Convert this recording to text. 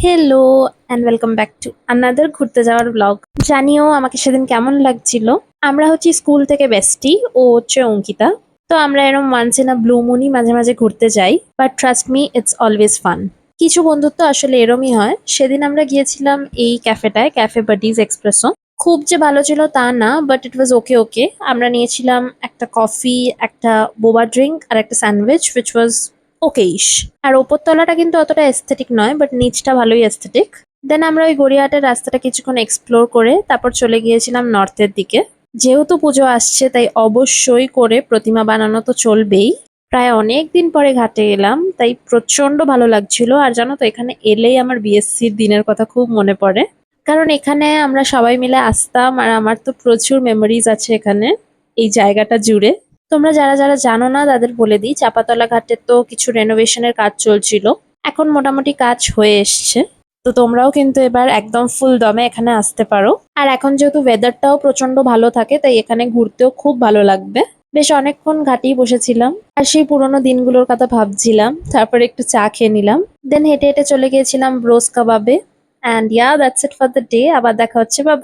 Hello and welcome back to another ঘুরতে যাওয়ার blog. জানিও আমাকে সেদিন কেমন লাগছিল। আমরা হচ্ছে স্কুল থেকে বেস্টি, ও হচ্ছে অঙ্কিতা। তো আমরা এরকম ওয়ান্স ইন আ ব্লু মুনই মাঝে মাঝে ঘুরতে যাই, but trust me it's always fun. কিছু বন্ধুত্ব আসলে এরমই হয়। সেদিন আমরা গিয়েছিলাম এই ক্যাফেটায়, ক্যাফে বাডিজ এক্সপ্রেসো। খুব যে ভালো ছিল তা না, বাট ইট ওয়াজ ওকে ওকে। আমরা নিয়েছিলাম একটা কফি, একটা বোবা ড্রিঙ্ক আর একটা স্যান্ডউইচ উইচ ওয়াজ ওকেইশ। আর ওপর তলাটা কিন্তু অতটা এস্থেটিক নয়, বাট নিচটা ভালোই এস্থেটিক। দেন আমরা ওই গড়িয়াহাটের রাস্তাটা কিছুক্ষণ এক্সপ্লোর করে তারপর চলে গিয়েছিলাম নর্থের দিকে। যেহেতু পুজো আসছে তাই অবশ্যই করে প্রতিমা বানানো তো চলবেই। প্রায় অনেক দিন পরে ঘাটে এলাম, তাই প্রচন্ড ভালো লাগছিল। আর জানো তো, এখানে এলেই আমার বিএসসির দিনের কথা খুব মনে পড়ে। কারণ এখানে আমরা সবাই মিলে আসতাম, আর আমার তো প্রচুর মেমোরিজ আছে এখানে, এই জায়গাটা জুড়ে। তোমরা যারা যারা জানো না তাদের বলে দিই, চাপাতলা ঘাটে তো কিছু রেনোভেশনের কাজ চলছিল। এখন মোটামুটি কাজ হয়ে এসছে। তো তোমরাও কিন্তু এবার একদম ফুল দমে এখানে আসতে পারো। আর এখন যেহেতু ওয়েদারটাও প্রচন্ড ভালো থাকে, তাই এখানে ঘুরতেও খুব ভালো লাগবে। বেশ অনেকক্ষণ ঘাটেই বসেছিলাম আর সেই পুরোনো দিনগুলোর কথা ভাবছিলাম, তারপরে একটু চা খেয়ে নিলাম। দেন হেঁটে হেঁটে চলে গিয়েছিলাম ব্রোস কাবাবে। And yeah, that's it for the day. আবার দেখা হচ্ছে, বা